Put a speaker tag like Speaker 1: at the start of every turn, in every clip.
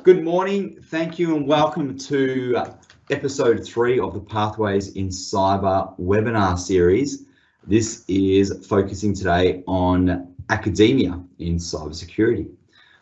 Speaker 1: good morning, thank you and welcome to episode 3 of the Pathways in Cyber webinar series. This is focusing today on academia in cybersecurity.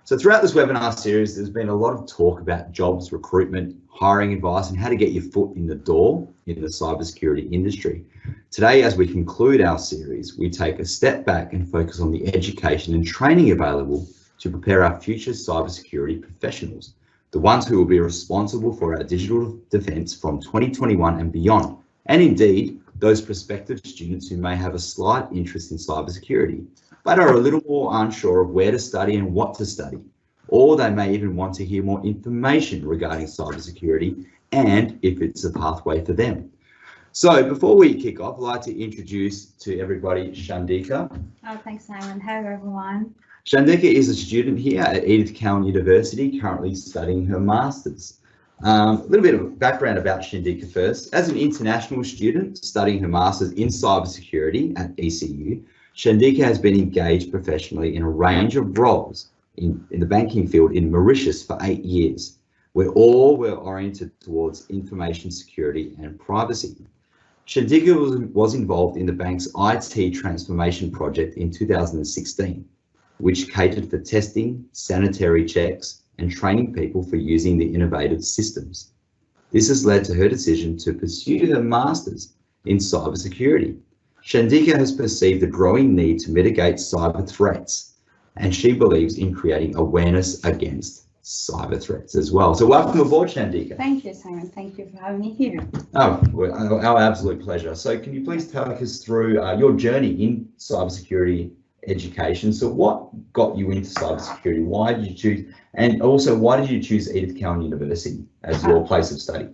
Speaker 1: So throughout this webinar series, there's been a lot of talk about jobs, recruitment, hiring advice and how to get your foot in the door in the cybersecurity industry. Today, as we conclude our series, we take a step back and focus on the education and training available to prepare our future cybersecurity professionals, the ones who will be responsible for our digital defence from 2021 and beyond, and indeed those prospective students who may have a slight interest in cybersecurity, but are a little more unsure of where to study and what to study, or they may even want to hear more information regarding cybersecurity and if it's a pathway for them. So before we kick off, I'd like to introduce to everybody Chandika.
Speaker 2: Oh, thanks, Simon. Hello, everyone.
Speaker 1: Chandika is a student here at Edith Cowan University, currently studying her Masters. A little bit of background about Chandika first. As an international student studying her Masters in cybersecurity at ECU, Chandika has been engaged professionally in a range of roles in the banking field in Mauritius for 8 years, where all were oriented towards information security and privacy. Chandika was involved in the bank's IT transformation project in 2016, which catered for testing, sanitary checks, and training people for using the innovative systems. This has led to her decision to pursue her Masters in cybersecurity. Chandika has perceived the growing need to mitigate cyber threats, and she believes in creating awareness against cyber threats as well. So welcome aboard, Chandika.
Speaker 2: Thank you, Simon. Thank you for having me here.
Speaker 1: Oh, well, our absolute pleasure. So can you please take us through your journey in cybersecurity education? So what got you into cybersecurity? Why did you choose, and also why did you choose Edith Cowan University as your place of study?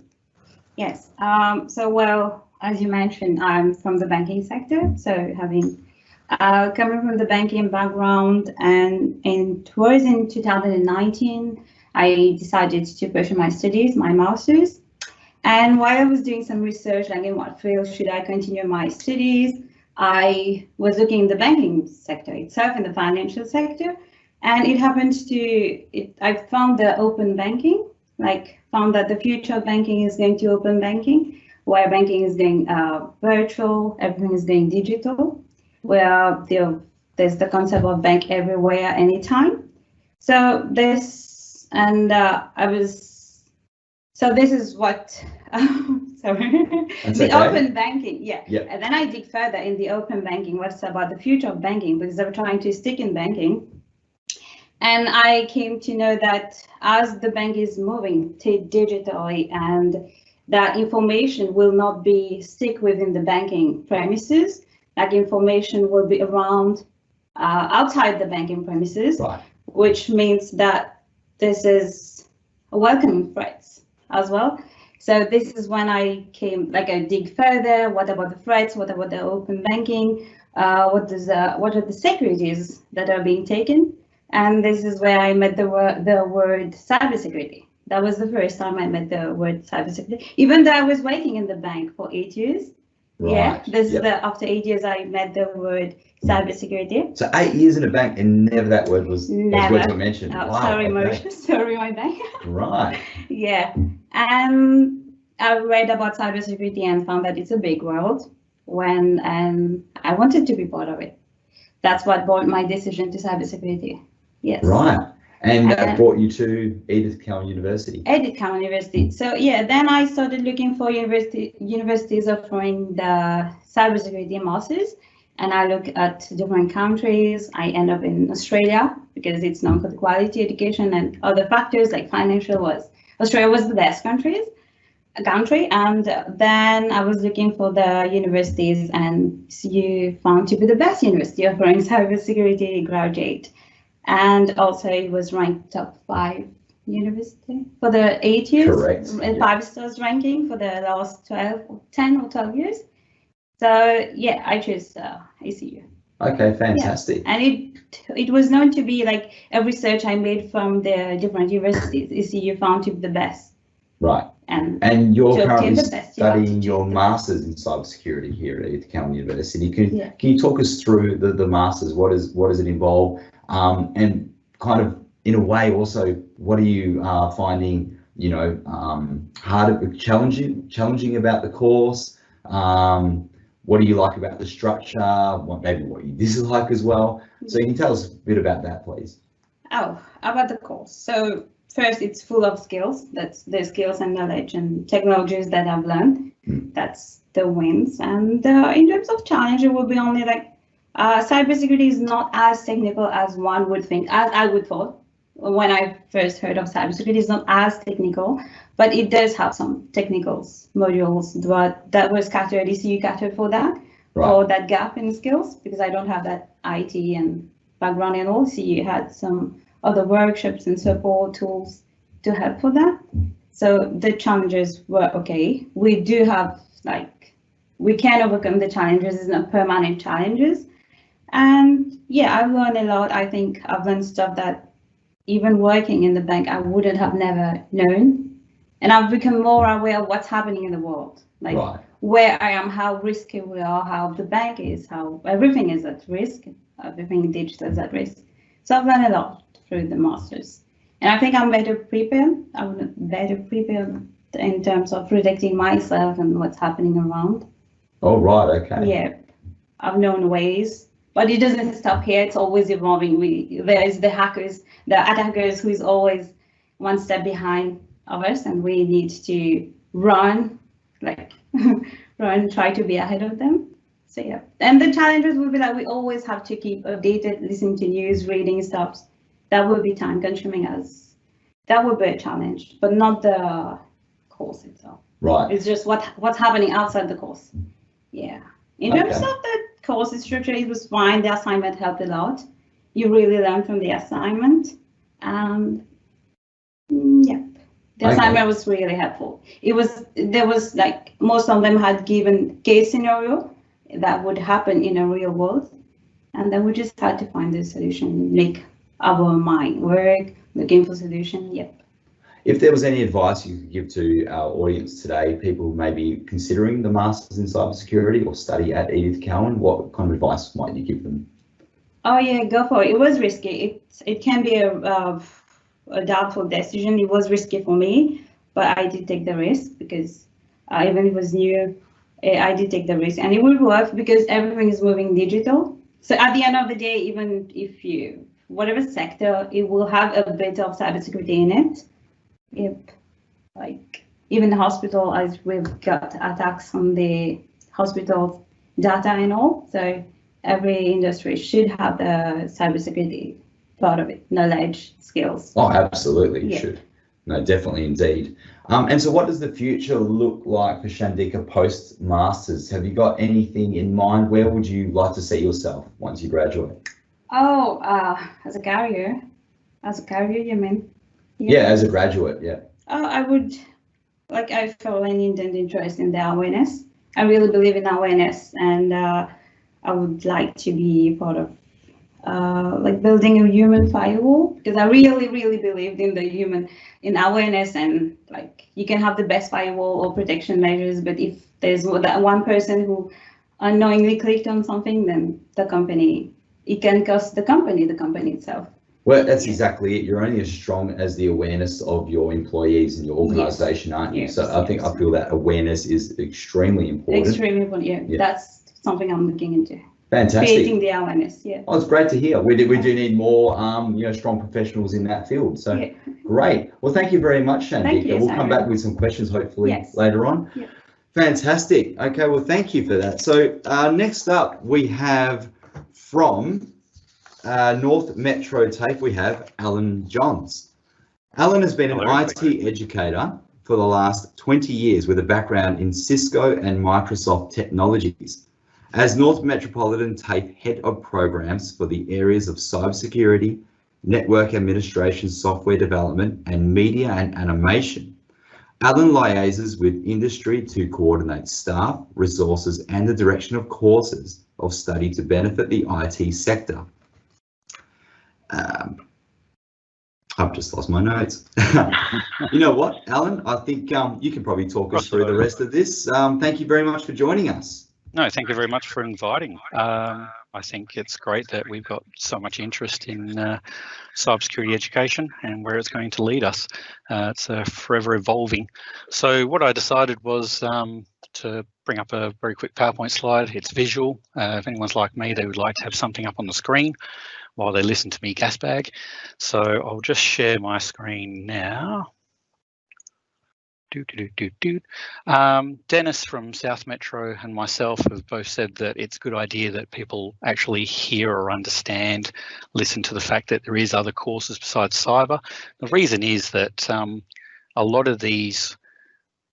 Speaker 2: Yes. Well, as you mentioned, I'm from the banking sector. So having coming from the banking background, and it was in 2019, I decided to pursue my studies, my Masters. And while I was doing some research, like in what field should I continue my studies, I was looking in the banking sector itself, in the financial sector, and it happened to, I found the open banking, found that the future of banking is going to open banking, where banking is going virtual, everything is going digital, where there's the concept of bank everywhere, anytime. So this, and so this is what, sorry, the open banking, yeah. And then I dig further in the open banking, what's about the future of banking, because they were trying to stick in banking. And I came to know that as the bank is moving to digitally, and that information will not be stick within the banking premises, like information will be around outside the banking premises, right, which means that this is a welcoming threats as well. So this is when I came, I dig further. What about the threats? What about the open banking? What are the securities that are being taken? And this is where I met the word cybersecurity. That was the first time I met the word cybersecurity, even though I was working in the bank for 8 years. Right. Yeah, this is after 8 years I met the word cybersecurity.
Speaker 1: So 8 years in a bank and never that word was mentioned.
Speaker 2: Oh, wow, sorry, okay. Sorry, my bank.
Speaker 1: Right.
Speaker 2: Yeah, and I read about cybersecurity and found that it's a big world. And I wanted to be part of it. That's what brought my decision to cybersecurity. Yes.
Speaker 1: Right. And that brought you to Edith Cowan University.
Speaker 2: Edith Cowan University. So yeah, then I started looking for universities offering the cybersecurity Masters, and I look at different countries. I end up in Australia because it's known for the quality education and other factors like financial. Australia was the best country, and then I was looking for the universities, and you found to be the best university offering cybersecurity graduate. And also it was ranked top 5 university for the 8 years.
Speaker 1: Correct.
Speaker 2: 5 stars ranking for the last 10 or 12 years. So yeah, I chose ECU.
Speaker 1: Okay, fantastic.
Speaker 2: Yeah. And it was known to be like a research I made from the different universities. ECU found to be the best.
Speaker 1: Right. And you're currently studying your Masters in cybersecurity here at Edith Cowan University. Can you talk us through the Masters? What does it involve? And kind of in a way, also, what are you finding, you know, hard, challenging about the course? What do you like about the structure? Maybe what you dislike as well. So you can tell us a bit about that, please.
Speaker 2: Oh, about the course. So first, it's full of skills. That's the skills and knowledge and technologies that I've learned. That's the wins. And in terms of challenge, it will be only like cybersecurity is not as technical as one would think, as I would thought when I first heard of cybersecurity. It's not as technical, but it does have some technicals, modules that were scattered, ECU scattered for that, for that gap in skills, because I don't have that IT and background and all. So you had some other workshops and support tools to help for that. So the challenges were okay. We do have, like, we can overcome the challenges. It's not permanent challenges. And yeah, I've learned a lot. I think I've learned stuff that even working in the bank, I wouldn't have never known. And I've become more aware of what's happening in the world, like where I am, how risky we are, how the bank is, how everything is at risk, everything digital is at risk. So I've learned a lot through the masters. And I think I'm better prepared. I'm better prepared in terms of protecting myself and what's happening around.
Speaker 1: Oh, right, okay.
Speaker 2: Yeah, I've known ways. But it doesn't stop here. It's always evolving. There is the hackers, the attackers, who is always one step behind of us, and we need to run, try to be ahead of them. So yeah, and the challenges will be that we always have to keep updated, listening to news, reading stuff. That will be time consuming as that will be a challenge, but not the course itself.
Speaker 1: Right.
Speaker 2: It's just what's happening outside the course. Yeah. In terms of the course structure, it was fine. The assignment helped a lot. You really learn from the assignment. And yeah, the assignment was really helpful. There was like, most of them had given case scenario that would happen in a real world. And then we just had to find the solution, make our mind work, looking for solution. Yep.
Speaker 1: If there was any advice you could give to our audience today, people maybe considering the Masters in Cybersecurity or study at Edith Cowan, what kind of advice might you give them?
Speaker 2: Oh yeah, go for it. It was risky. It can be a doubtful decision. It was risky for me, but I did take the risk because even if it was new, I did take the risk, and it will work because everything is moving digital. So at the end of the day, even if whatever sector, it will have a bit of cybersecurity in it. Yep, like even the hospital, as we've got attacks on the hospital data and all. So every industry should have the cybersecurity part of it, knowledge, skills.
Speaker 1: Oh, absolutely, you should. No, definitely, indeed. And so what does the future look like for Chandika post-masters? Have you got anything in mind? Where would you like to see yourself once you graduate?
Speaker 2: Oh, as a career, you mean?
Speaker 1: Yeah, as a graduate, yeah.
Speaker 2: I would, I feel an intense interest in the awareness. I really believe in awareness, and I would like to be part of building a human firewall, because I really believed in awareness, and you can have the best firewall or protection measures, but if there's that one person who unknowingly clicked on something, then it can cost the company itself.
Speaker 1: Well, that's exactly it. You're only as strong as the awareness of your employees and your organisation, aren't you? So I feel that awareness is extremely important.
Speaker 2: Extremely important, yeah. That's something I'm looking into.
Speaker 1: Fantastic.
Speaker 2: Creating the awareness, yeah.
Speaker 1: Oh, it's great to hear. We do need more, strong professionals in that field. So great. Well, thank you very much, Chandika. We'll come back with some questions hopefully later on. Yeah. Fantastic. Okay, well, thank you for that. So next up, we have from North Metro TAFE, we have Alan Johns. Alan has been an IT educator for the last 20 years with a background in Cisco and Microsoft technologies. As North Metropolitan TAFE Head of Programs for the areas of cybersecurity, network administration, software development, and media and animation, Alan liaises with industry to coordinate staff, resources, and the direction of courses of study to benefit the IT sector. I've just lost my notes. You know what, Alan? I think you can probably talk us through the rest of this. Thank you very much for joining us.
Speaker 3: No, thank you very much for inviting. I think it's great that we've got so much interest in cybersecurity education and where it's going to lead us. It's forever evolving. So what I decided was to bring up a very quick PowerPoint slide. It's visual. If anyone's like me, they would like to have something up on the screen while they listen to me gasbag. So I'll just share my screen now. Denis from South Metro and myself have both said that it's a good idea that people actually hear or understand, listen to the fact that there is other courses besides cyber. The reason is that a lot of these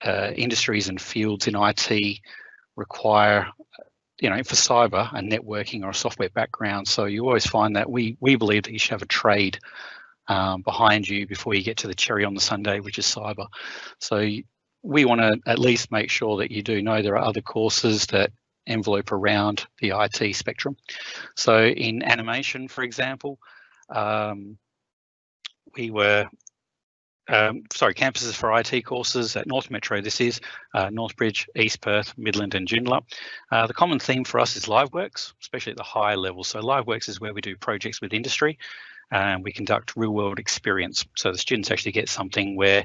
Speaker 3: industries and fields in IT require, you know, for cyber, a networking or a software background. So you always find that we believe that you should have a trade behind you before you get to the cherry on the sundae, which is cyber. So we want to at least make sure that you do know there are other courses that envelope around the IT spectrum. So in animation, for example, campuses for IT courses at North Metro. This is Northbridge, East Perth, Midland and Joondalup. The common theme for us is LiveWorks, especially at the higher level. So LiveWorks is where we do projects with industry and we conduct real world experience. So the students actually get something where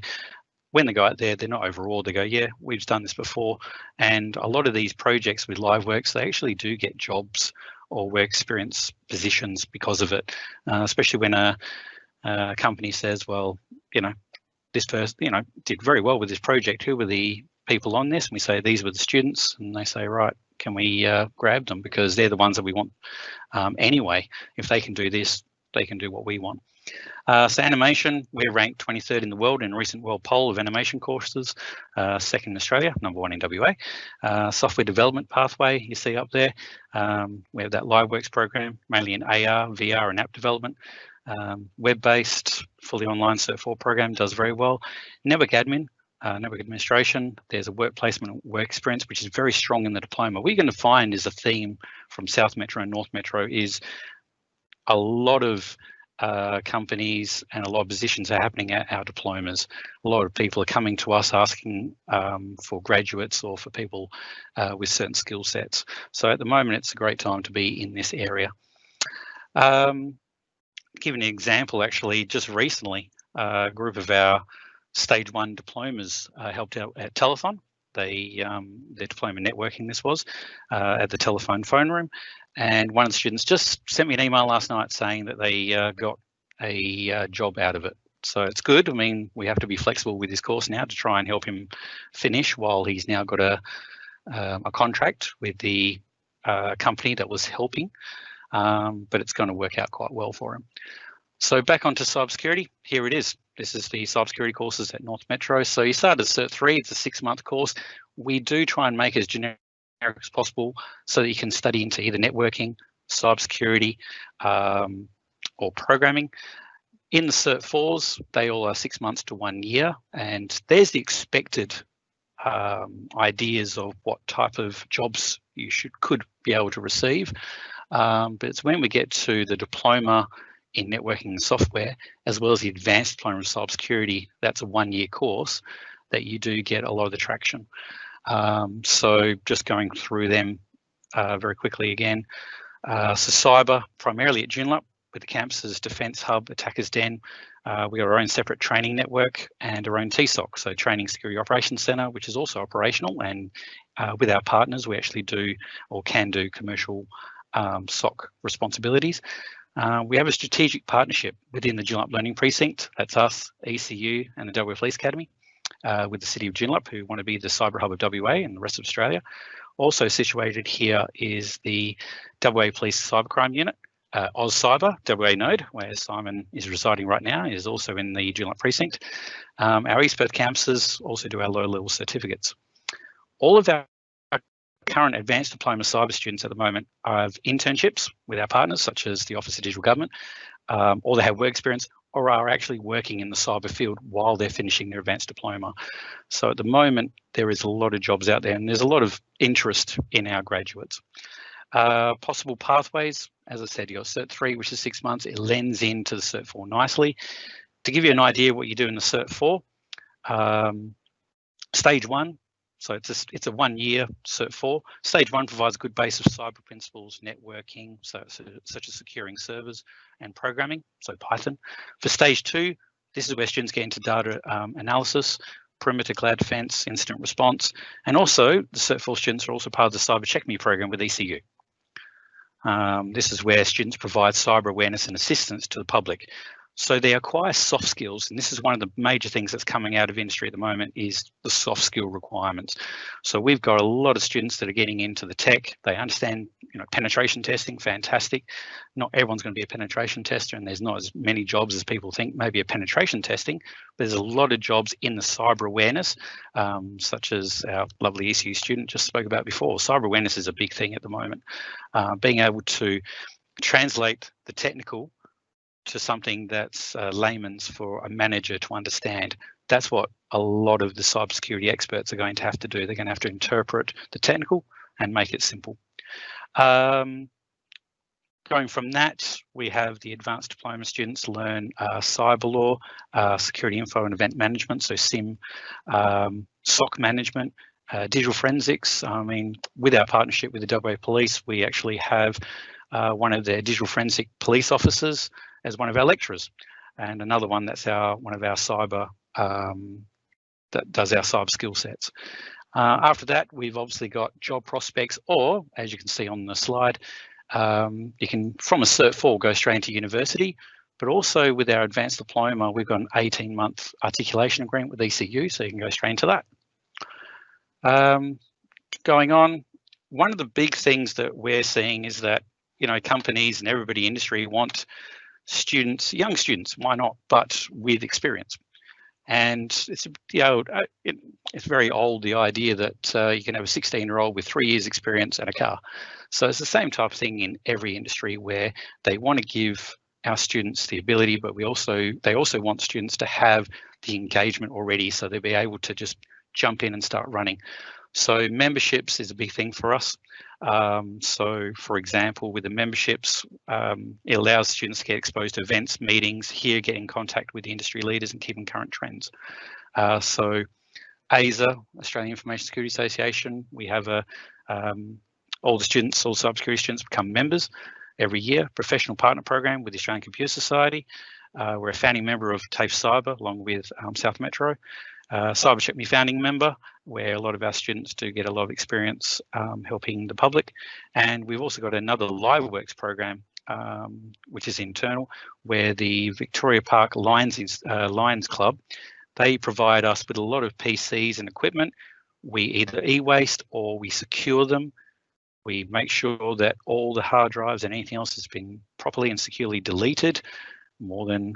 Speaker 3: when they go out there, they're not overawed. They go, yeah, we've done this before. And a lot of these projects with LiveWorks, they actually do get jobs or work experience positions because of it, especially when a company says, well, you know, this person, you know, did very well with this project. Who were the people on this? And we say, these were the students. And they say, right, can we grab them? Because they're the ones that we want anyway. If they can do this, they can do what we want. So animation, we're ranked 23rd in the world in a recent world poll of animation courses, second in Australia, #1 in WA. Software development pathway, you see up there. We have that LiveWorks program, mainly in AR, VR and app development. Web-based, fully online Cert 4 program, does very well. Network admin, network administration, there's a work placement work experience, which is very strong in the diploma. What you're going to find is a theme from South Metro and North Metro is a lot of companies and a lot of positions are happening at our diplomas. A lot of people are coming to us asking for graduates or for people with certain skill sets. So at the moment, it's a great time to be in this area. Give an example, actually, just recently, a group of our stage 1 diplomas helped out at Telethon. Their diploma networking, this was, at the telephone phone room. And one of the students just sent me an email last night saying that they got a job out of it. So it's good. I mean, we have to be flexible with his course now to try and help him finish while he's now got a contract with the company that was helping. But it's going to work out quite well for him. So back onto cybersecurity, here it is. This is the cybersecurity courses at North Metro. So you start at Cert 3, it's a 6-month course. We do try and make it as generic as possible so that you can study into either networking, cybersecurity, or programming. In the Cert 4s, they all are 6 months to 1 year, and there's the expected ideas of what type of jobs you could be able to receive. But it's when we get to the diploma in networking and software, as well as the advanced diploma in cybersecurity, that's a 1-year course, that you do get a lot of the traction. So just going through them very quickly again. So cyber, primarily at Joondalup, with the campuses Defence Hub, Attackers Den. We got our own separate training network and our own TSOC, so Training Security Operations Centre, which is also operational. And with our partners, we actually do or can do commercial SOC responsibilities. We have a strategic partnership within the Joondalup Learning Precinct. That's us, ECU and the WA Police Academy with the City of Joondalup, who want to be the cyber hub of WA and the rest of Australia. Also situated here is the WA Police Cybercrime Unit, AustCyber, WA node, where Simon is residing right now, is also in the Joondalup Precinct. Our East Perth campuses also do our low-level certificates. All of our current advanced diploma cyber students at the moment have internships with our partners, such as the Office of Digital Government, or they have work experience, or are actually working in the cyber field while they're finishing their advanced diploma. So at the moment, there is a lot of jobs out there, and there's a lot of interest in our graduates. Possible pathways, as I said, you got Cert 3, which is 6 months. It lends into the Cert 4 nicely. To give you an idea what you do in the Cert 4, Stage 1, So it's a 1 year Cert 4. Stage 1 provides a good base of cyber principles, networking, such as securing servers and programming, so Python. For Stage 2, this is where students get into data analysis, perimeter cloud defense, incident response, and also the Cert 4 students are also part of the Cyber Check Me program with ECU. This is where students provide cyber awareness and assistance to the public. So they acquire soft skills, and this is one of the major things that's coming out of industry at the moment is the soft skill requirements. So we've got a lot of students that are getting into the tech. They understand, penetration testing, fantastic. Not everyone's going to be a penetration tester, and there's not as many jobs as people think maybe a penetration testing. But there's a lot of jobs in the cyber awareness, such as our lovely ECU student just spoke about before. Cyber awareness is a big thing at the moment. Being able to translate the technical to something that's layman's for a manager to understand. That's what a lot of the cybersecurity experts are going to have to do. They're going to have to interpret the technical and make it simple. Going from that, we have the advanced diploma students learn cyber law, security info and event management, so SIM, SOC management, digital forensics. I mean, with our partnership with the WA Police, we actually have one of their digital forensic police officers as one of our lecturers, and another one that's one of our cyber that does our cyber skill sets. After that, we've obviously got job prospects, or as you can see on the slide, you can from a Cert 4 go straight into university, but also with our advanced diploma, we've got an 18-month articulation agreement with ECU, so you can go straight into that. Going on, one of the big things that we're seeing is that companies and everybody in industry want students, young students, why not, but with experience. And it's it's very old, the idea that you can have a 16-year-old with 3 years experience and a car. So it's the same type of thing in every industry where they want to give our students the ability, but they also want students to have the engagement already, so they'll be able to just jump in and start running. So memberships is a big thing for us. So for example, with the memberships, it allows students to get exposed to events, meetings, get in contact with the industry leaders and keep in current trends. So ASA, Australian Information Security Association, we have all the cybersecurity students become members every year. Professional partner program with the Australian Computer Society. We're a founding member of TAFE Cyber along with South Metro. Cyber Check Me founding member, where a lot of our students do get a lot of experience helping the public. And we've also got another LiveWorks program, which is internal, where the Victoria Park Lions Club, they provide us with a lot of PCs and equipment. We either e-waste or we secure them. We make sure that all the hard drives and anything else has been properly and securely deleted, more than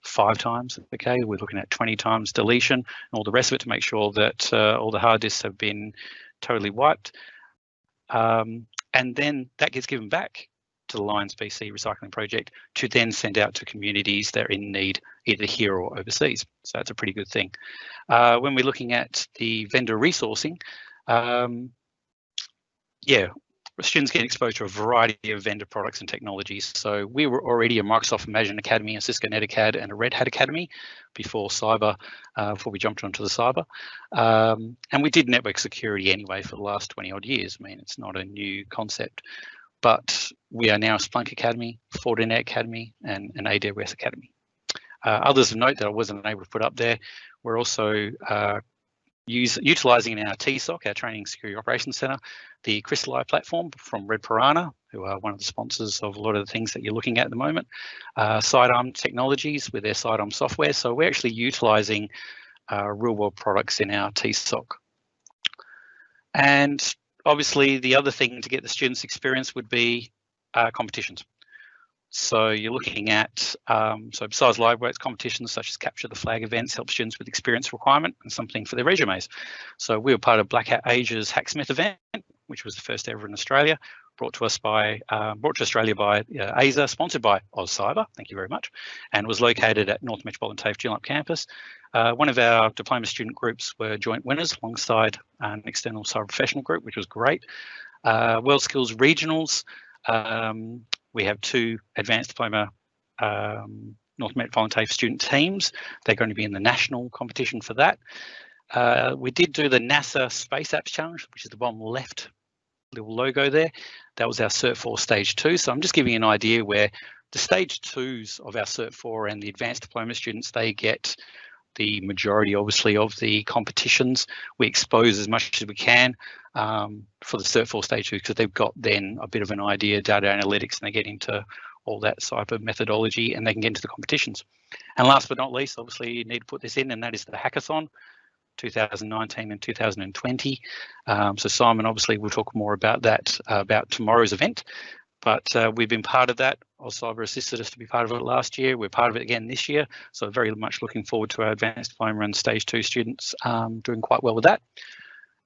Speaker 3: 5 times. Okay, we're looking at 20 times deletion and all the rest of it to make sure that all the hard disks have been totally wiped. And then that gets given back to the Lions PC Recycling Project to then send out to communities that are in need either here or overseas. So that's a pretty good thing. When we're looking at the vendor resourcing, students get exposed to a variety of vendor products and technologies. So we were already a Microsoft Imagine Academy, a Cisco NetAcad, and a Red Hat Academy before we jumped onto the cyber. And we did network security anyway for the last 20 odd years. I mean, it's not a new concept, but we are now a Splunk Academy, Fortinet Academy, and an AWS Academy. Others of note that I wasn't able to put up there, we're also utilising in our TSOC, our Training Security Operations Centre, the Crystal Eye platform from Red Piranha, who are one of the sponsors of a lot of the things that you're looking at the moment. Sidearm Technologies with their Sidearm software. So we're actually utilising real world products in our TSOC. And obviously the other thing to get the students experience would be competitions. So you're looking at, so besides LiveWorks, competitions such as Capture the Flag events help students with experience requirement and something for their resumes. So we were part of Black Hat Asia's Hacksmith event, which was the first ever in Australia, brought to Australia by ASA, sponsored by AustCyber, thank you very much, and was located at North Metropolitan TAFE Joondalup campus. One of our diploma student groups were joint winners alongside an external cyber professional group, which was great. World Skills Regionals, we have 2 advanced diploma North Metropolitan TAFE student teams. They're going to be in the national competition for that. We did do the NASA Space Apps Challenge, which is the bottom left little logo there. That was our Cert 4 Stage 2. So I'm just giving you an idea where the Stage 2s of our Cert 4 and the advanced diploma students, they get the majority, obviously, of the competitions. We expose as much as we can for the Cert 4 Stage 2 because they've got then a bit of an idea, data analytics, and they get into all that type of methodology and they can get into the competitions. And last but not least, obviously, you need to put this in, and that is the hackathon. 2019 and 2020. So Simon obviously will talk more about that, about tomorrow's event, but we've been part of that. AustCyber assisted us to be part of it last year. We're part of it again this year. So very much looking forward to our advanced diploma and stage 2 students doing quite well with that.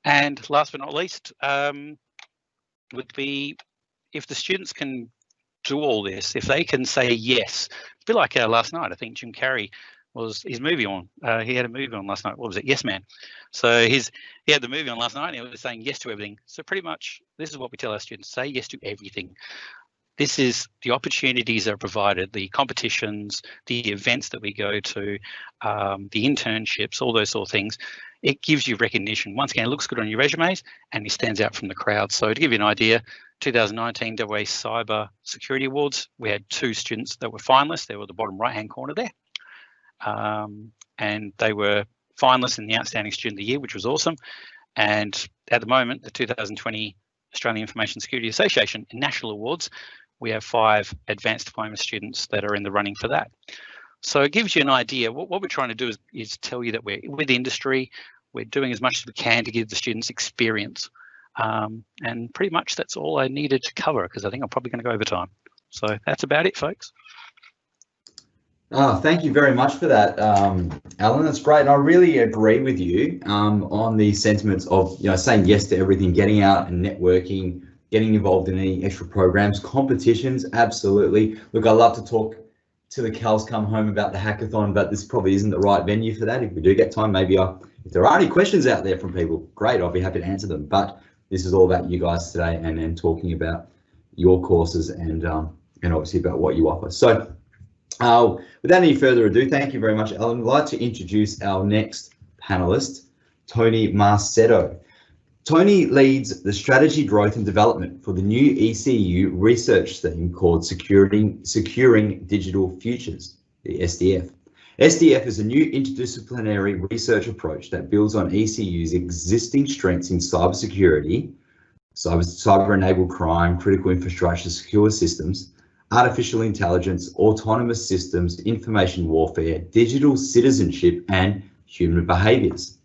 Speaker 3: And last but not least would be if the students can do all this, if they can say yes. It's a bit like last night, I think Jim Carrey was his movie on. He had a movie on last night. What was it? Yes Man. So he had the movie on last night and he was saying yes to everything. So pretty much this is what we tell our students, say yes to everything. This is the opportunities that are provided, the competitions, the events that we go to, the internships, all those sort of things. It gives you recognition. Once again, it looks good on your resumes and it stands out from the crowd. So to give you an idea, 2019 WA Cyber Security Awards, we had 2 students that were finalists. They were the bottom right-hand corner there. And they were finalists in the Outstanding Student of the Year, which was awesome. And at the moment, the 2020 Australian Information Security Association National Awards, we have 5 advanced diploma students that are in the running for that. So it gives you an idea. What we're trying to do is tell you that we're with the industry, we're doing as much as we can to give the students experience. And pretty much that's all I needed to cover because I think I'm probably going to go over time. So that's about it, folks.
Speaker 1: Oh, thank you very much for that, Alan. That's great. And I really agree with you on the sentiments of, saying yes to everything, getting out and networking, getting involved in any extra programs, competitions. Absolutely. Look, I love to talk till the cows come home about the hackathon, but this probably isn't the right venue for that. If we do get time, maybe if there are any questions out there from people, great, I'll be happy to answer them. But this is all about you guys today and talking about your courses and obviously about what you offer. So without any further ado, thank you very much, Alan. I'd like to introduce our next panelist, Tony Marceddo. Tony leads the strategy, growth and development for the new ECU research theme called Securing Digital Futures, the SDF. SDF is a new interdisciplinary research approach that builds on ECU's existing strengths in cybersecurity, cyber-enabled crime, critical infrastructure, secure systems, artificial intelligence, autonomous systems, information warfare, digital citizenship, and human behaviours.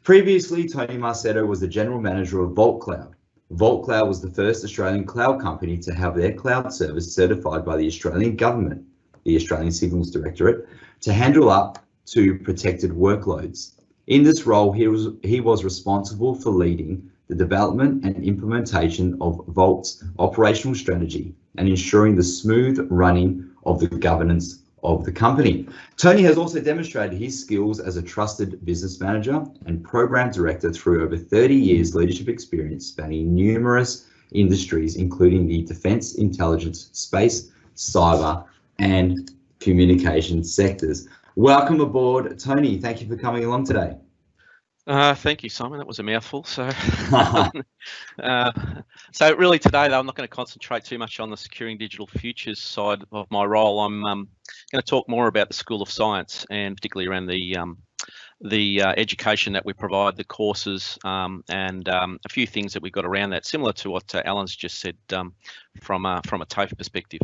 Speaker 1: Previously, Tony Marceddo was the general manager of Vault Cloud. Vault Cloud was the first Australian cloud company to have their cloud service certified by the Australian government, the Australian Signals Directorate, to handle up to protected workloads. In this role, he was responsible for leading the development and implementation of Vault's operational strategy and ensuring the smooth running of the governance of the company. Tony has also demonstrated his skills as a trusted business manager and program director through over 30 years leadership experience spanning numerous industries, including the defence, intelligence, space, cyber, and communication sectors. Welcome aboard, Tony. Thank you for coming along today.
Speaker 4: Thank you, Simon. That was a mouthful. So, so really today, though, I'm not going to concentrate too much on the securing digital futures side of my role. I'm going to talk more about the School of Science and particularly around the education that we provide, the courses, and a few things that we've got around that, similar to what Alan's just said from a TAFE perspective.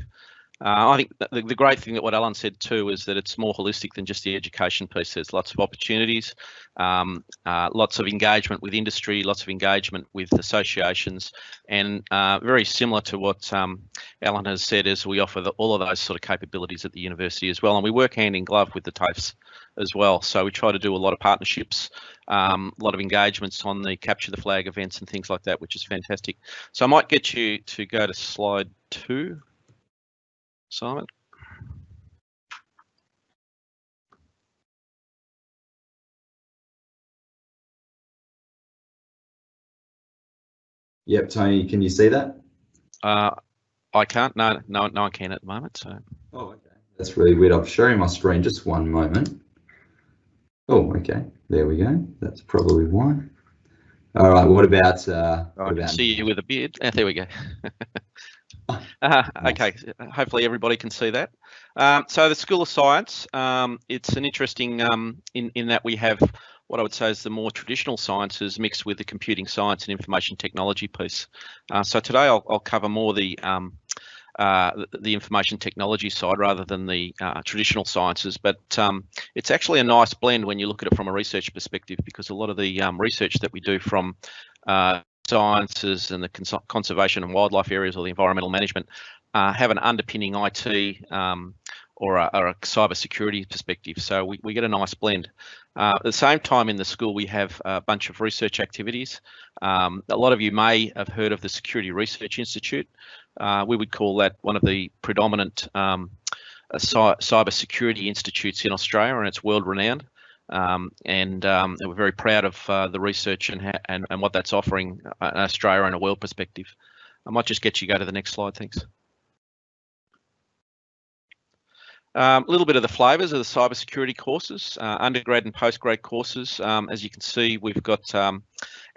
Speaker 4: I think the great thing that what Alan said too is that it's more holistic than just the education piece. There's lots of opportunities, lots of engagement with industry, lots of engagement with associations, and very similar to what Alan has said is we offer all of those sort of capabilities at the university as well, and we work hand in glove with the TAFEs as well. So we try to do a lot of partnerships, a lot of engagements on the capture the flag events and things like that, which is fantastic. So I might get you to go to slide 2. Simon.
Speaker 1: Yep, Tony, can you see that?
Speaker 4: I can't. No, I can at the moment. So.
Speaker 1: Oh, okay. That's really weird. I'm sharing my screen. Just one moment. Oh, okay. There we go. That's probably why. All right. What about?
Speaker 4: I can see you with a beard. There we go. Okay. Hopefully everybody can see that. So the School of Science, it's an interesting in that we have what I would say is the more traditional sciences mixed with the computing science and information technology piece. So today I'll cover more the information technology side rather than the traditional sciences, but it's actually a nice blend when you look at it from a research perspective, because a lot of the research that we do from sciences and the conservation and wildlife areas or the environmental management have an underpinning IT or a cyber security perspective. So we get a nice blend. At the same time in the school, we have a bunch of research activities. A lot of you may have heard of the Security Research Institute. We would call that one of the predominant cyber security institutes in Australia, and it's world renowned. And we're very proud of the research and what that's offering in Australia and a world perspective. I might just get you to go to the next slide, thanks. A little bit of the flavours of the cybersecurity courses, undergrad and postgrad courses. As you can see, we've got, and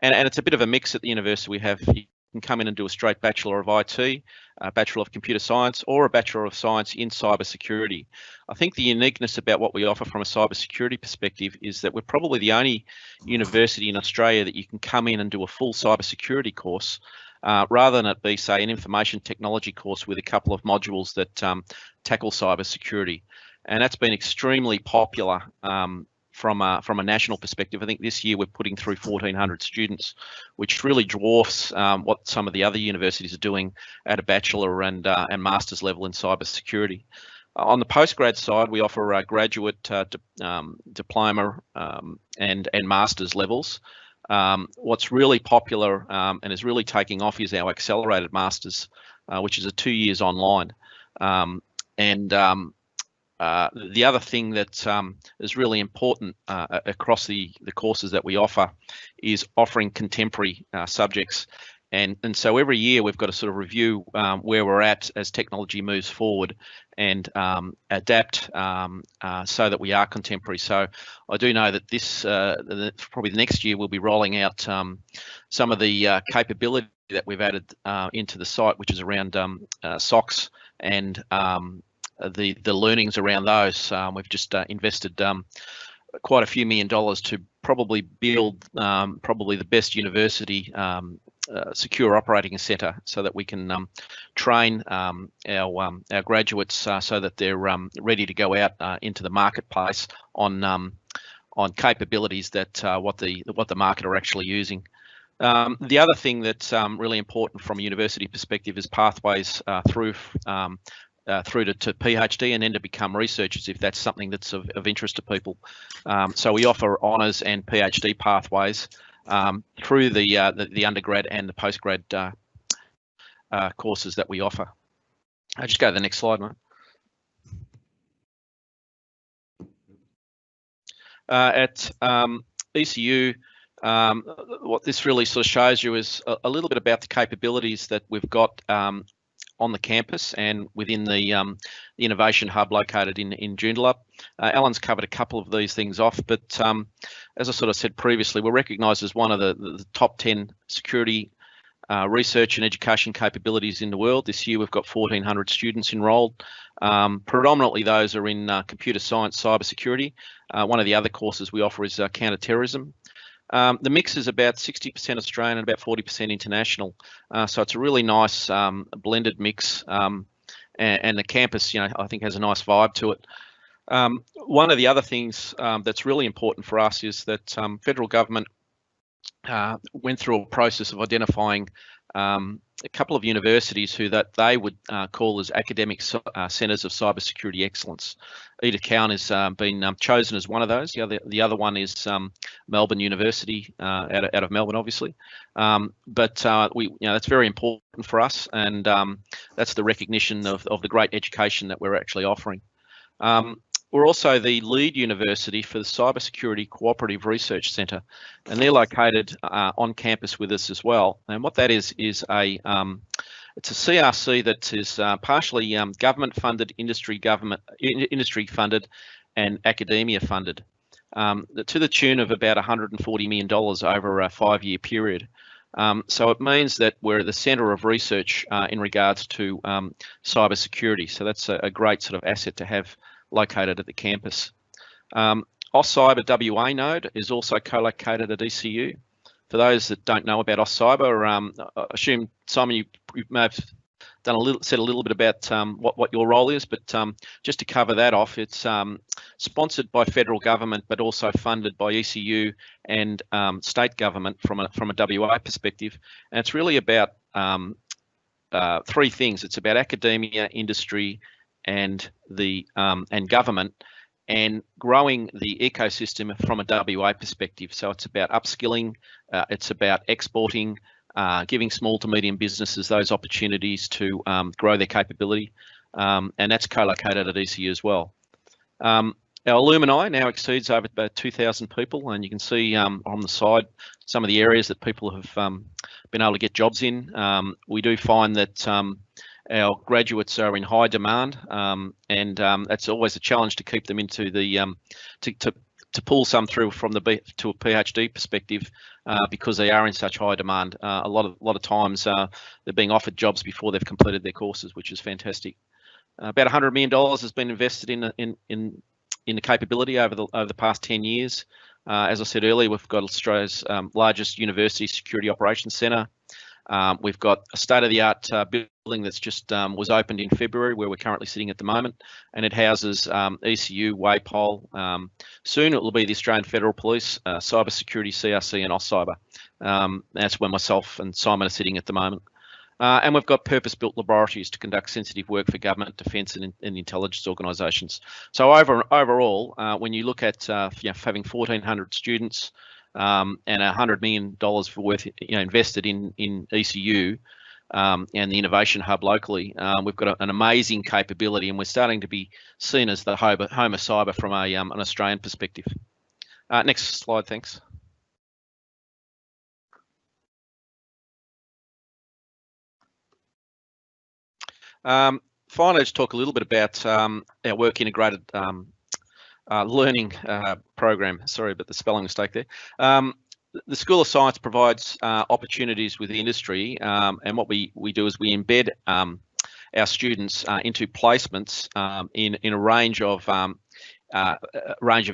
Speaker 4: it's a bit of a mix at the university. We have, you can come in and do a straight Bachelor of IT, a Bachelor of Computer Science, or a Bachelor of Science in Cybersecurity. I think the uniqueness about what we offer from a cybersecurity perspective is that we're probably the only university in Australia that you can come in and do a full cybersecurity course, rather than it be, say, an information technology course with a couple of modules that tackle cybersecurity. And that's been extremely popular from a national perspective. I think this year we're putting through 1,400 students, which really dwarfs what some of the other universities are doing at a bachelor and master's level in cybersecurity. On the postgrad side, we offer a graduate diploma and master's levels. What's really popular and is really taking off is our accelerated masters, which is a 2 years online. The other thing that is really important across the courses that we offer is offering contemporary subjects. And so every year we've got to sort of review where we're at as technology moves forward and adapt so that we are contemporary. So I do know that this probably the next year we'll be rolling out some of the capability that we've added into the site, which is around SOCs and the learnings around those. We've just invested quite a few $1 million to probably build probably the best university secure operating centre, so that we can train our graduates so that they're ready to go out into the marketplace on capabilities that what the market are actually using. The other thing that's really important from a university perspective is pathways through to PhD and then to become researchers, if that's something that's of interest to people. So we offer honours and PhD pathways through the undergrad and the postgrad courses that we offer. I'll just go to the next slide, mate. At ECU, what this really sort of shows you is a little bit about the capabilities that we've got on the campus and within the Innovation Hub located in Joondalup. Alan's covered a couple of these things off, but as I sort of said previously, we're recognised as one of the top 10 security research and education capabilities in the world. This year we've got 1,400 students enrolled. Predominantly those are in computer science, cybersecurity. One of the other courses we offer is counterterrorism. The mix is about 60% Australian and about 40% international. So it's a really nice blended mix, and the campus, I think has a nice vibe to it. One of the other things that's really important for us is that federal government went through a process of identifying a couple of universities who that they would call as academic centres of cybersecurity excellence. Edith Cowan has been chosen as one of those. The other one is Melbourne University out of Melbourne, obviously. But that's very important for us, and that's the recognition of the great education that we're actually offering. We're also the lead university for the Cybersecurity Cooperative Research Centre, and they're located on campus with us as well. And what that is it's a CRC that is partially government funded, industry funded, and academia funded. to the tune of about $140 million over a 5-year period. So it means that we're at the centre of research in regards to cyber security. So that's a great sort of asset to have located at the campus. AustCyber WA node is also co-located at ECU. For those that don't know about AustCyber, I assume, Simon, you may have said a little bit about what your role is, but just to cover that off, it's sponsored by federal government, but also funded by ECU and state government from a WA perspective. And it's really about 3 things. It's about academia, industry, and government, and growing the ecosystem from a WA perspective. So it's about upskilling, it's about exporting, giving small to medium businesses those opportunities to grow their capability, and that's co-located at ECU as well. Our alumni now exceeds over about 2,000 people, and you can see on the side some of the areas that people have been able to get jobs in. We do find that our graduates are in high demand, and that's always a challenge to keep them into the to pull some through from to a PhD perspective, because they are in such high demand. A lot of times they're being offered jobs before they've completed their courses, which is fantastic. About $100 million has been invested in the capability over the past 10 years. As I said earlier, we've got Australia's largest university security operations centre. We've got a state-of-the-art building that's just was opened in February, where we're currently sitting at the moment, and it houses ECU, WAPOL. Soon it will be the Australian Federal Police, Cyber Security, CRC, and AustCyber. That's where myself and Simon are sitting at the moment. And we've got purpose-built laboratories to conduct sensitive work for government, defence, and intelligence organisations. So overall, when you look at having 1,400 students, and $100 million worth invested in ECU and the Innovation Hub locally, we've got an amazing capability, and we're starting to be seen as the home of cyber from an Australian perspective. Next slide, thanks. Finally, let's talk a little bit about our work integrated learning program. Sorry about the spelling mistake there. The School of Science provides opportunities with the industry, and what we do is we embed our students into placements in a range of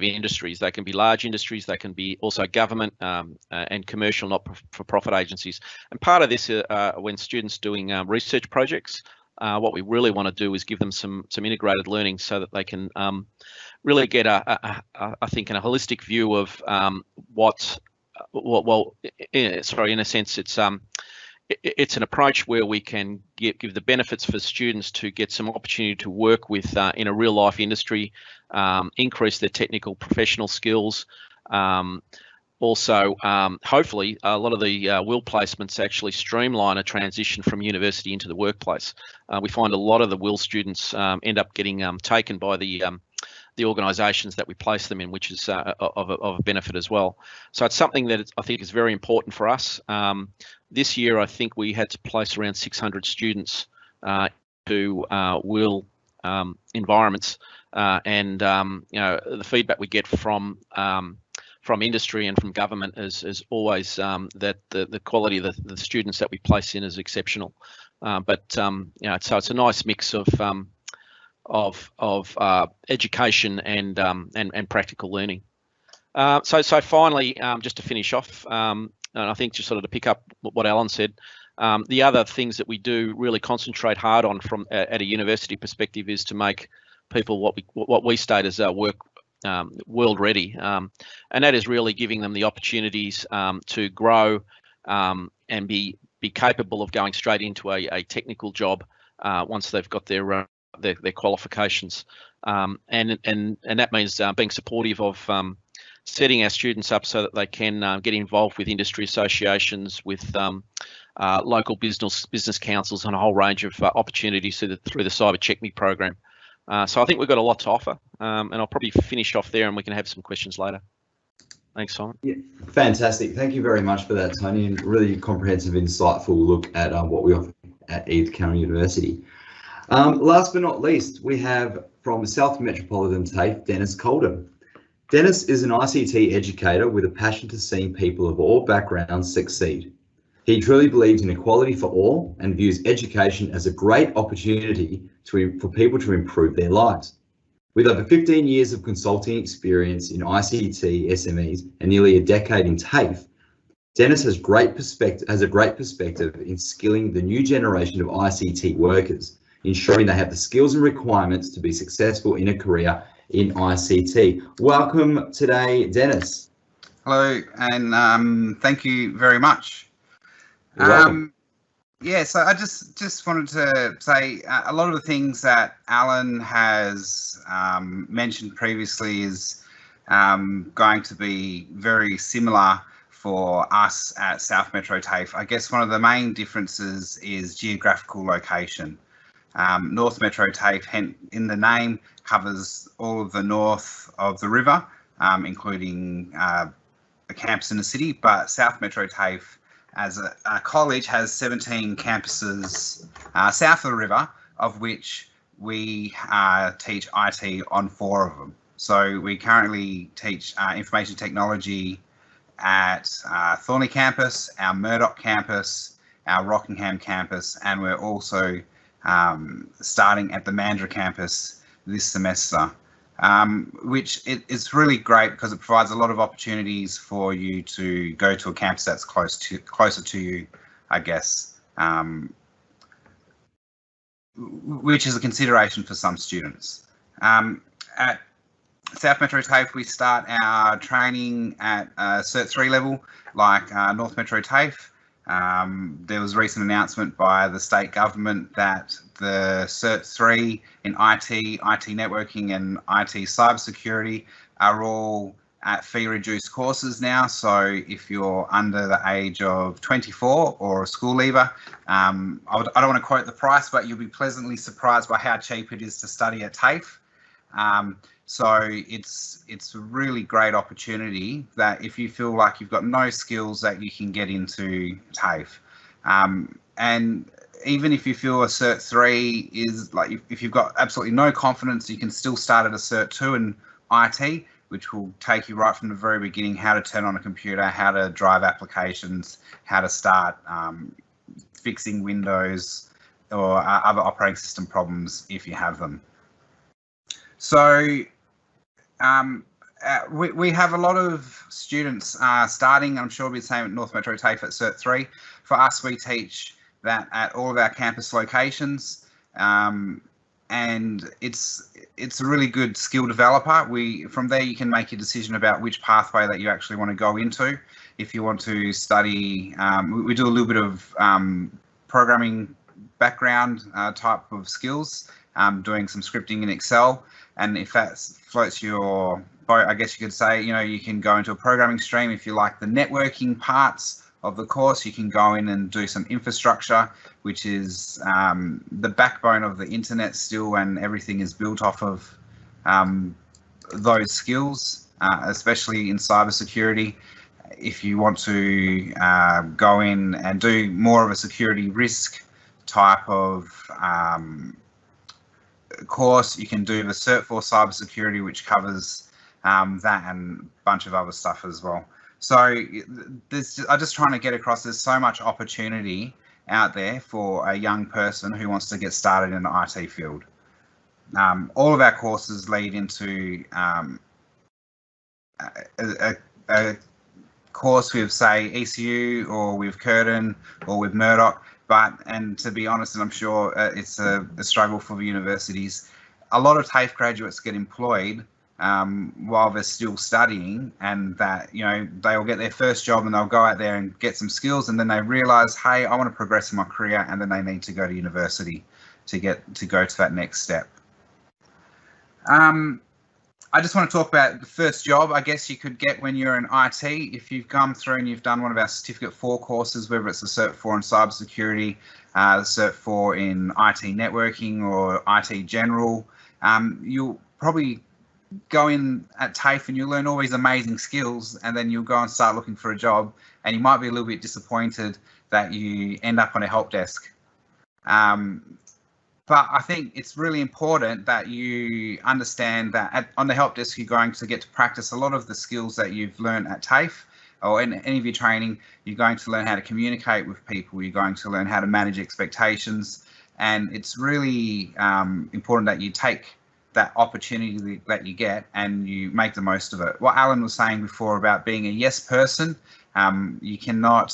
Speaker 4: industries. They can be large industries, they can be also government and commercial not-for-profit agencies. And part of this, when students doing research projects, what we really want to do is give them some integrated learning so that they can really get I think, a holistic view of in a sense, it's an approach where we can give the benefits for students to get some opportunity to work with in a real life industry, increase their technical professional skills. Also, hopefully, a lot of the WIL placements actually streamline a transition from university into the workplace. We find a lot of the WIL students end up getting taken by the organisations that we place them in, which is of a benefit as well. So it's something that I think is very important for us. This year, I think we had to place around 600 students to WIL environments, and the feedback we get from industry and from government is always that the quality of the students that we place in is exceptional. So it's a nice mix of education and practical learning. So finally, just to finish off, and I think just sort of to pick up what Alan said, the other things that we do really concentrate hard on from at a university perspective is to make people what we state as work world ready, and that is really giving them the opportunities to grow and be capable of going straight into a technical job once they've got their qualifications, and that means being supportive of setting our students up so that they can get involved with industry associations, with local business councils, and a whole range of opportunities through the Cyber Check Me program. So I think we've got a lot to offer, and I'll probably finish off there and we can have some questions later. Thanks, Simon. Yeah,
Speaker 1: fantastic. Thank you very much for that, Tony, and really comprehensive, insightful look at what we offer at Edith Cowan University. Last but not least, we have from South Metropolitan TAFE, Denis Coldham. Denis is an ICT educator with a passion to seeing people of all backgrounds succeed. He truly believes in equality for all and views education as a great opportunity for people to improve their lives. With over 15 years of consulting experience in ICT, SMEs, and nearly a decade in TAFE, Denis has a great perspective in skilling the new generation of ICT workers, ensuring they have the skills and requirements to be successful in a career in ICT. Welcome today, Denis.
Speaker 5: Hello, and thank you very much. Yeah, so I just wanted to say a lot of the things that Alan has mentioned previously is going to be very similar for us at South Metro TAFE. I guess one of the main differences is geographical location. North Metro TAFE, in the name, covers all of the north of the river, including a campus in the city, but South Metro TAFE as a college has 17 campuses south of the river, of which we teach IT on 4 of them. So we currently teach information technology at Thorney campus, our Murdoch campus, our Rockingham campus, and we're also starting at the Mandurah campus this semester, which is really great because it provides a lot of opportunities for you to go to a campus that's closer to you, I guess, which is a consideration for some students. At South Metro TAFE, we start our training at Cert 3 level, like North Metro TAFE. There was a recent announcement by the state government that the Cert 3 in IT networking and IT cybersecurity are all at fee-reduced courses now. So if you're under the age of 24 or a school leaver, I don't want to quote the price, but you'll be pleasantly surprised by how cheap it is to study at TAFE. So it's a really great opportunity that if you feel like you've got no skills that you can get into TAFE. And even if you feel a Cert 3 is like, if you've got absolutely no confidence, you can still start at a Cert 2 in IT, which will take you right from the very beginning, how to turn on a computer, how to drive applications, how to start fixing Windows or other operating system problems if you have them. So we have a lot of students starting, I'm sure it'll be the same at North Metro TAFE at Cert 3. For us, we teach that at all of our campus locations, and it's a really good skill developer. From there you can make a decision about which pathway that you actually want to go into. If you want to study, we do a little bit of programming background type of skills, doing some scripting in Excel, and if that floats your boat, I guess you could say, you can go into a programming stream. If you like the networking parts of the course, you can go in and do some infrastructure, which is the backbone of the internet still, and everything is built off of those skills, especially in cybersecurity. If you want to go in and do more of a security risk type of course, you can do the Cert 4 cybersecurity, which covers that and a bunch of other stuff as well. So I'm just trying to get across, there's so much opportunity out there for a young person who wants to get started in the IT field. All of our courses lead into a course with, say, ECU or with Curtin or with Murdoch, and to be honest, and I'm sure it's a struggle for the universities, a lot of TAFE graduates get employed while they're still studying, and that they'll get their first job and they'll go out there and get some skills, and then they realise, hey, I want to progress in my career, and then they need to go to university to go to that next step. I just want to talk about the first job I guess you could get when you're in IT. If you've come through and you've done one of our Certificate 4 courses, whether it's the Cert 4 in cybersecurity, the Cert 4 in IT networking or IT general, you'll probably go in at TAFE and you'll learn all these amazing skills, and then you'll go and start looking for a job, and you might be a little bit disappointed that you end up on a help desk. But I think it's really important that you understand that on the help desk, you're going to get to practice a lot of the skills that you've learned at TAFE or in any of your training. You're going to learn how to communicate with people. You're going to learn how to manage expectations. And it's really important that you take that opportunity that you get and you make the most of it. What Alan was saying before about being a yes person, you cannot,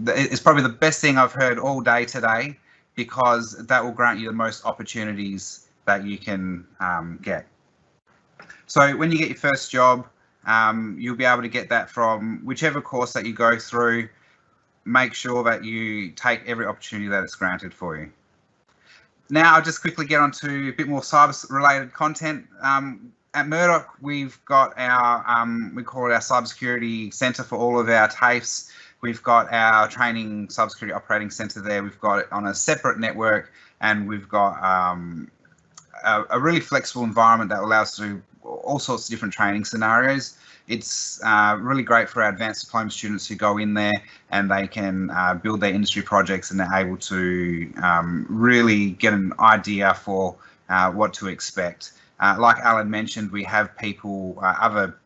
Speaker 5: it's probably the best thing I've heard all day today, because that will grant you the most opportunities that you can get. So when you get your first job, you'll be able to get that from whichever course that you go through. Make sure that you take every opportunity that is granted for you. Now I'll just quickly get on to a bit more cyber related content. At Murdoch, we've got our, we call it our cybersecurity centre for all of our TAFEs. We've got our training cybersecurity operating centre there. We've got it on a separate network, and we've got a really flexible environment that allows us to do all sorts of different training scenarios. It's really great for our advanced diploma students who go in there and they can build their industry projects, and they're able to really get an idea for what to expect. Like Alan mentioned, we have people, other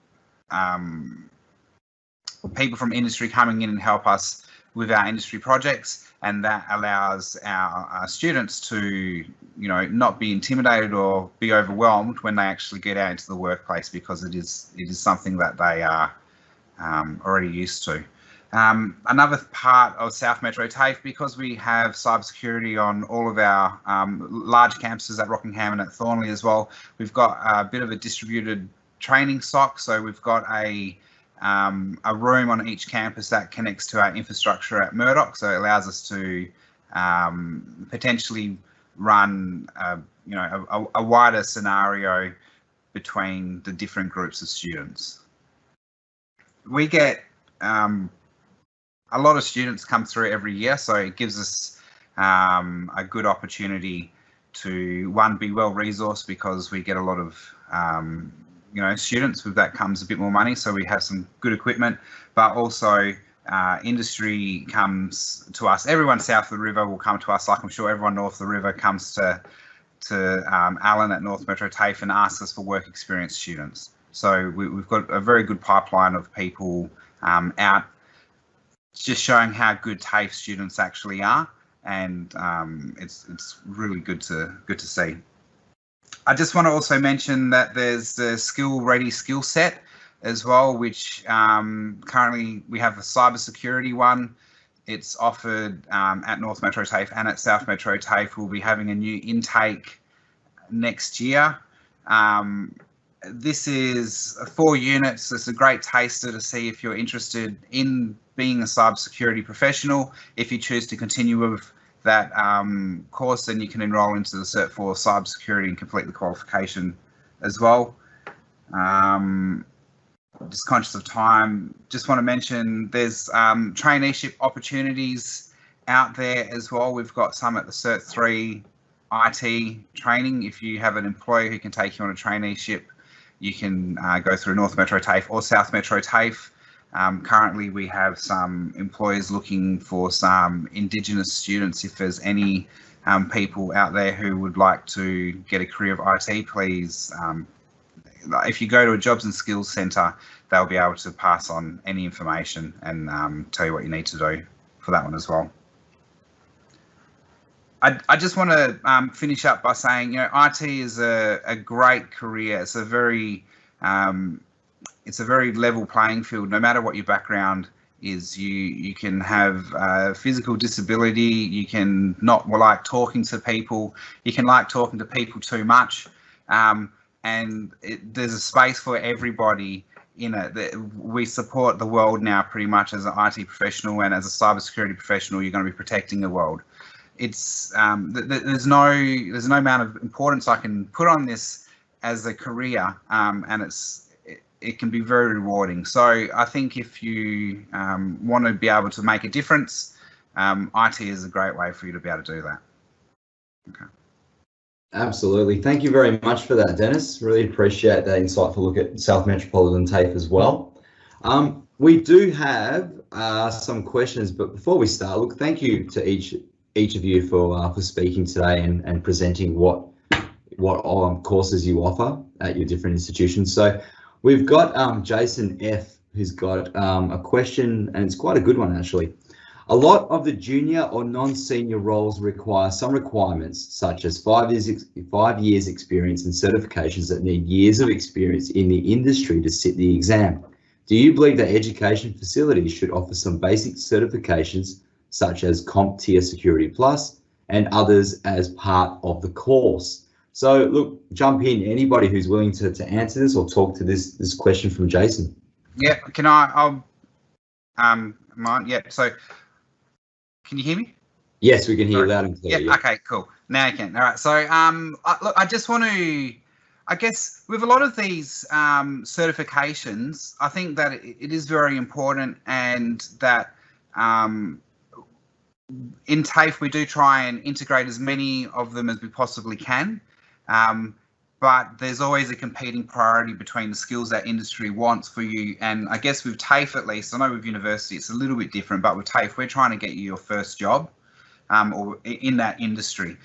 Speaker 5: people from industry coming in and help us with our industry projects, and that allows our students to, not be intimidated or be overwhelmed when they actually get out into the workplace, because it is something that they are already used to. Another part of South Metro TAFE, because we have cybersecurity on all of our large campuses at Rockingham and at Thornley as well, we've got a bit of a distributed training SOC. So we've got a room on each campus that connects to our infrastructure at Murdoch. So it allows us to potentially run, a wider scenario between the different groups of students. We get a lot of students come through every year, so it gives us a good opportunity to, one, be well resourced, because we get a lot of students. With that comes a bit more money, so we have some good equipment, but also industry comes to us. Everyone south of the river will come to us, like I'm sure everyone north of the river comes to Alan at North Metro TAFE and asks us for work experience students. So we've got a very good pipeline of people out, just showing how good TAFE students actually are, and it's really good to see. I just want to also mention that there's the skill ready skill set as well, which currently we have a cybersecurity one. It's offered at North Metro TAFE and at South Metro TAFE. We'll be having a new intake next year. This is 4 units. It's a great taster to see if you're interested in being a cybersecurity professional. If you choose to continue with that course, then you can enrol into the Cert 4 cybersecurity and complete the qualification as well. Just conscious of time, just want to mention there's traineeship opportunities out there as well. We've got some at the Cert 3 IT training. If you have an employer who can take you on a traineeship, you can go through North Metro TAFE or South Metro TAFE. Currently, we have some employers looking for some Indigenous students. If there's any people out there who would like to get a career of IT, please, if you go to a Jobs and Skills Centre, they'll be able to pass on any information and tell you what you need to do for that one as well. I just want to finish up by saying, IT is a great career. It's a very level playing field. No matter what your background is, you can have physical disability, you can not like talking to people, you can like talking to people too much, and there's a space for everybody in it. We support the world now pretty much as an IT professional, and as a cybersecurity professional, you're going to be protecting the world. It's there's no amount of importance I can put on this as a career, and it can be very rewarding. So I think if you want to be able to make a difference, IT is a great way for you to be able to do that. Okay.
Speaker 1: Absolutely. Thank you very much for that, Denis. Really appreciate that insightful look at South Metropolitan TAFE as well. We do have some questions, but before we start, look, thank you to each each of you for speaking today and presenting what courses you offer at your different institutions. So we've got Jason F, who's got a question, and it's quite a good one actually. A lot of the junior or non-senior roles require some requirements, such as 5 years experience and certifications that need years of experience in the industry to sit the exam. Do you believe that education facilities should offer some basic certifications, such as CompTIA Security Plus and others as part of the course? So look, jump in, anybody who's willing to answer this or talk to this question from Jason.
Speaker 5: Yeah, yeah, so can you hear me?
Speaker 1: Yes, we can hear you loud and clear.
Speaker 5: Yeah, okay, cool. Now you can. All right, so look, I just want to, I guess with a lot of these certifications, I think that it is very important, and that in TAFE we do try and integrate as many of them as we possibly can. But there's always a competing priority between the skills that industry wants for you. And I guess with TAFE, at least, I know with university it's a little bit different, but with TAFE, we're trying to get you your first job or in that industry.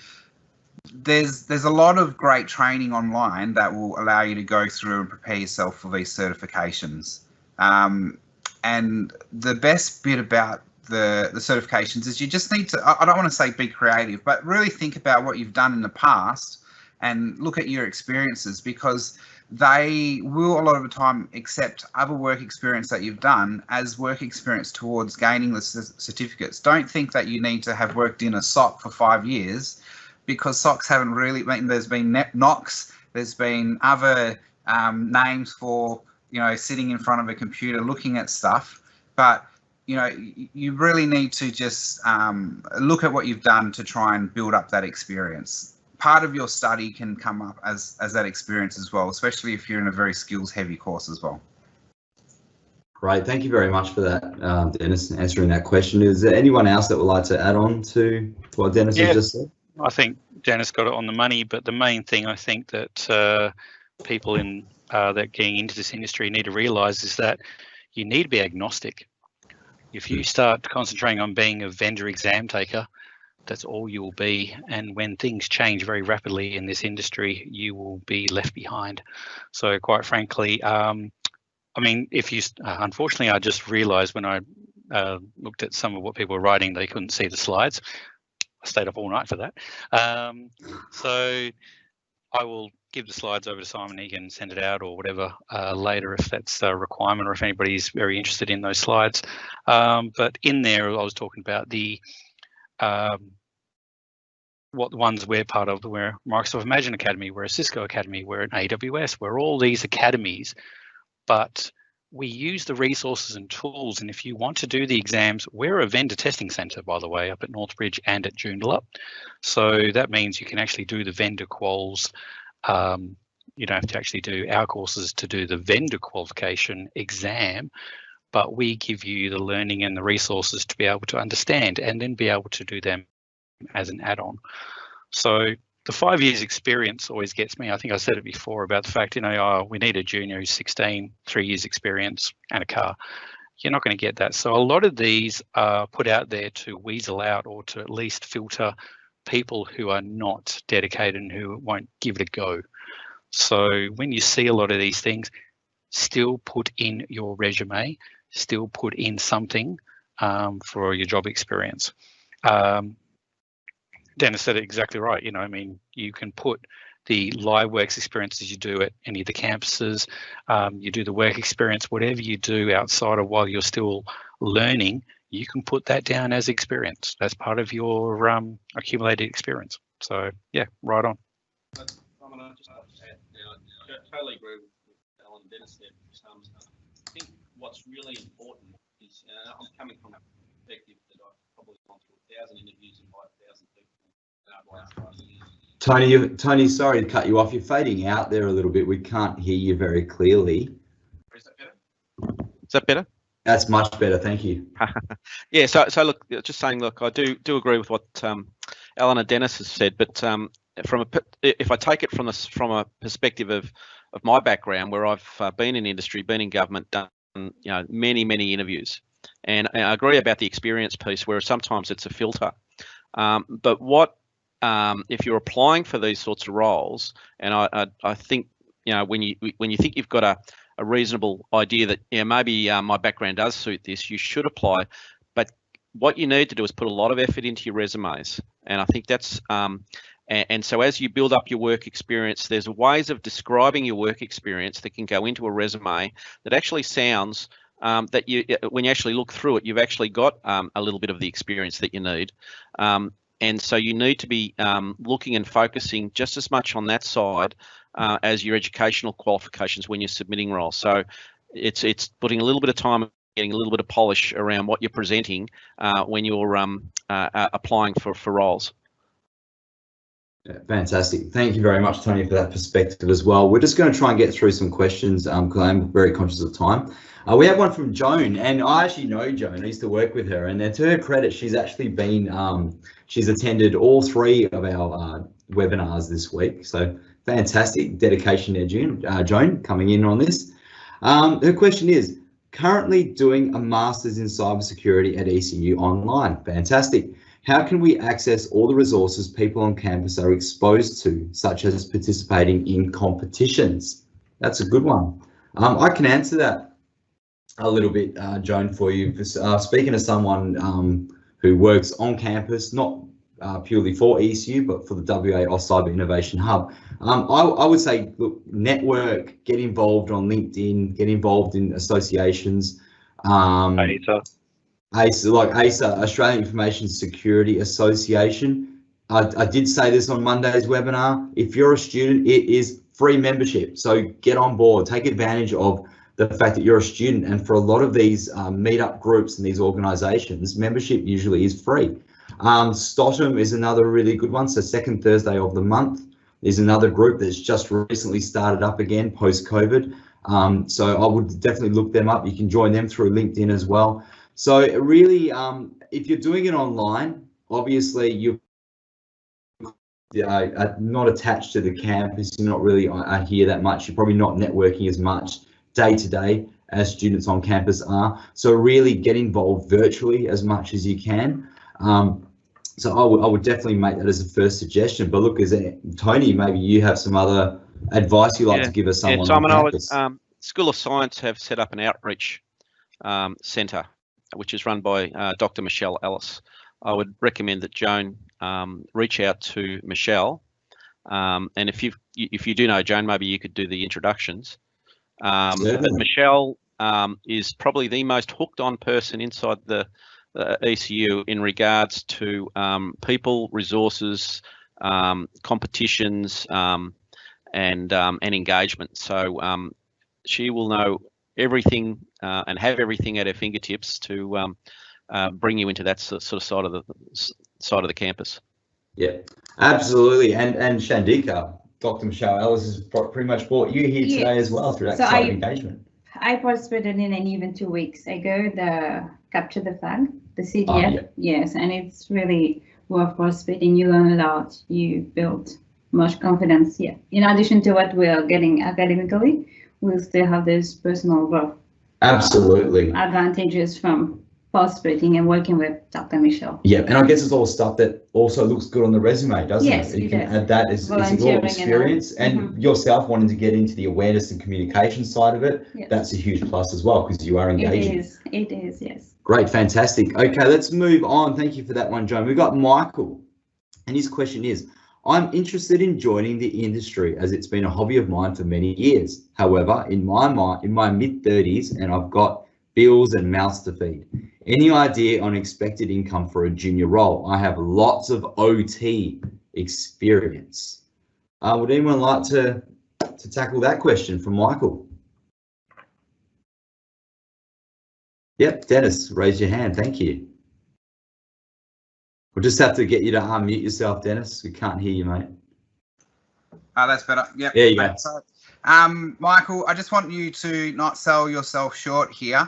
Speaker 5: There's a lot of great training online that will allow you to go through and prepare yourself for these certifications. And the best bit about the certifications is you just need to, I don't want to say be creative, but really think about what you've done in the past and look at your experiences, because they will a lot of the time accept other work experience that you've done as work experience towards gaining the certificates. Don't think that you need to have worked in a SOC for 5 years, because SOCs haven't really, there's been NOCs, there's been other names for, you know, sitting in front of a computer looking at stuff, but you know, you really need to just look at what you've done to try and build up that experience. Part of your study can come up as that experience as well, especially if you're in a very skills heavy course as well.
Speaker 1: Great, thank you very much for that, Dennis, answering that question. Is there anyone else that would like to add on to what Dennis has just said?
Speaker 3: I think Dennis got it on the money, but the main thing I think that people in that getting into this industry need to realise is that you need to be agnostic. If you start concentrating on being a vendor exam taker, that's all you will be. And when things change very rapidly in this industry, you will be left behind. So quite frankly, I mean, if you, unfortunately, I just realized when I looked at some of what people were writing, they couldn't see the slides. I stayed up all night for that. So I will give the slides over to Simon. He can send it out or whatever later if that's a requirement, or if anybody's very interested in those slides. But in there, I was talking about the what ones we're part of. We're Microsoft Imagine Academy, we're a Cisco Academy, we're an AWS, we're all these academies, but we use the resources and tools. And if you want to do the exams, we're a vendor testing center, by the way, up at Northbridge and at Joondalup. So that means you can actually do the vendor quals. You don't have to actually do our courses to do the vendor qualification exam, but we give you the learning and the resources to be able to understand and then be able to do them as an add-on. So the 5 years experience always gets me. I think I said it before about the fact, you know, we need a junior who's 16, 3 years experience and a car. You're not going to get that. So a lot of these are put out there to weasel out, or to at least filter people who are not dedicated and who won't give it a go. So when you see a lot of these things, still put in your resume, still put in something for your job experience. Dennis said it exactly right. You know, I mean, you can put the live works experiences you do at any of the campuses, you do the work experience, whatever you do outside of while you're still learning, you can put that down as experience. That's part of your accumulated experience. So yeah, right on.
Speaker 4: I totally agree with Alan and Dennis there. I think what's really important is, I'm coming from a perspective that I've probably gone through 1,000 interviews and 5,000 people the last 5 years.
Speaker 1: Tony, sorry to cut you off. You're fading out there a little bit. We can't hear you very clearly.
Speaker 4: Is that better? Is that better?
Speaker 1: That's much better, thank you.
Speaker 4: Yeah, so look, just saying, look, I do agree with what Alan and Dennis has said, but if I take it from a perspective of my background, where I've been in industry, been in government, done many interviews, and I agree about the experience piece, where sometimes it's a filter. But what if you're applying for these sorts of roles, and I think, you know, when you think you've got a reasonable idea that, yeah, maybe my background does suit this, you should apply. But what you need to do is put a lot of effort into your resumes, and I think that's and so as you build up your work experience, there's ways of describing your work experience that can go into a resume that actually sounds that when you actually look through it, you've actually got a little bit of the experience that you need. And so you need to be looking and focusing just as much on that side as your educational qualifications when you're submitting roles. So it's putting a little bit of time, getting a little bit of polish around what you're presenting when you're applying for roles.
Speaker 1: Yeah, fantastic. Thank you very much, Tony, for that perspective as well. We're just going to try and get through some questions because I'm very conscious of time. We have one from Joan, and I actually know Joan. I used to work with her, and then to her credit, she's actually been, she's attended all 3 of our webinars this week. So fantastic dedication there, Joan, coming in on this. Her question is, currently doing a master's in cybersecurity at ECU online. Fantastic. How can we access all the resources people on campus are exposed to, such as participating in competitions? That's a good one. I can answer that a little bit, Joan, for you. Speaking to someone who works on campus, not purely for ECU, but for the WA AustCyber Innovation Hub, I would say, look, network, get involved on LinkedIn, get involved in associations. ASA, like ASA, Australian Information Security Association. I did say this on Monday's webinar. If you're a student, it is free membership. So get on board, take advantage of the fact that you're a student. And for a lot of these meetup groups and these organisations, membership usually is free. Stotum is another really good one. So second Thursday of the month is another group that's just recently started up again post-COVID. So I would definitely look them up. You can join them through LinkedIn as well. So really, if you're doing it online, obviously you're not attached to the campus. You're not really here that much. You're probably not networking as much day to day as students on campus are. So really get involved virtually as much as you can. So I would definitely make that as a first suggestion. But look, Tony, maybe you have some other advice you'd like to give us someone on campus.
Speaker 4: School of Science have set up an outreach centre, which is run by Dr. Michelle Ellis. I would recommend that Joan reach out to Michelle, and if you do know Joan, maybe you could do the introductions. But Michelle is probably the most hooked on person inside the ECU in regards to people, resources, competitions, and engagement. So she will know everything and have everything at her fingertips to bring you into that sort of side of the campus.
Speaker 1: Yeah, absolutely. And Chandika, Dr. Michelle Ellis has pretty much brought you here today as well through that side of engagement.
Speaker 2: I participated in an event 2 weeks ago, the Capture the Flag, the CDF. Yes, and it's really worth participating. You learn a lot, you build much confidence. Yeah, in addition to what we are getting academically, we'll still have those personal growth.
Speaker 1: Absolutely.
Speaker 2: Advantages from participating and working with Dr. Michelle.
Speaker 1: Yeah, and I guess it's all stuff that also looks good on the resume, doesn't it? You can add that as your experience and yourself wanting to get into the awareness and communication side of it. Yes. That's a huge plus as well because you are engaging.
Speaker 2: It is, yes.
Speaker 1: Great, fantastic. Okay, let's move on. Thank you for that one, Joan. We've got Michael, and his question is, I'm interested in joining the industry as it's been a hobby of mine for many years. However, in my mid-30s, and I've got bills and mouths to feed. Any idea on expected income for a junior role? I have lots of OT experience. Would anyone like to tackle that question from Michael? Yep, Dennis, raise your hand. Thank you. We'll just have to get you to unmute yourself, Dennis. We can't hear you, mate.
Speaker 5: Oh, that's better. Yep.
Speaker 1: There you go.
Speaker 5: So, Michael, I just want you to not sell yourself short here,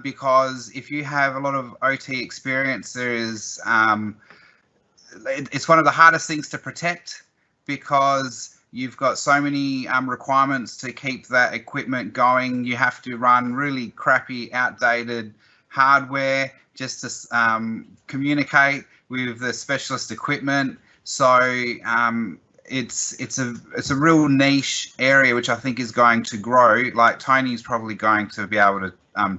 Speaker 5: because if you have a lot of OT experience, there is it's one of the hardest things to protect because you've got so many requirements to keep that equipment going. You have to run really crappy, outdated hardware just to communicate with the specialist equipment. So it's a real niche area which I think is going to grow. Like Tony's probably going to be able to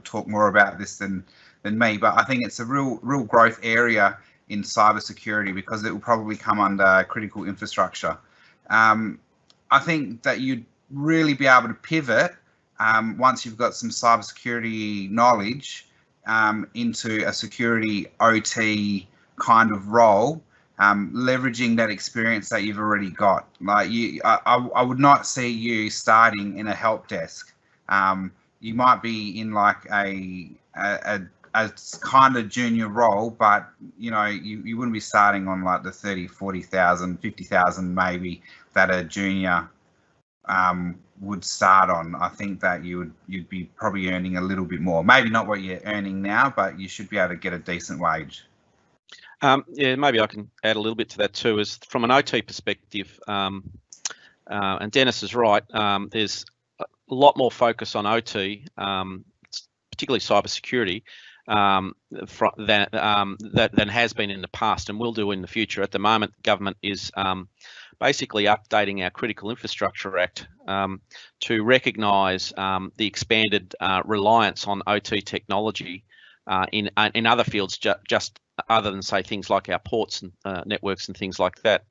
Speaker 5: talk more about this than me, but I think it's a real growth area in cybersecurity because it will probably come under critical infrastructure. I think that you'd really be able to pivot once you've got some cybersecurity knowledge into a security OT kind of role, leveraging that experience that you've already got. Like I would not see you starting in a help desk. You might be in like a kind of junior role, but you wouldn't be starting on like the 30, 40,000, 50,000 maybe that a junior would start on. I think that you'd be probably earning a little bit more. Maybe not what you're earning now, but you should be able to get a decent wage.
Speaker 4: Yeah, maybe I can add a little bit to that too. Is from an OT perspective, and Denis is right. There's a lot more focus on OT, particularly cybersecurity, than has been in the past and will do in the future. At the moment, the government is basically updating our Critical Infrastructure Act to recognise the expanded reliance on OT technology in other fields, just other than say things like our ports and networks and things like that.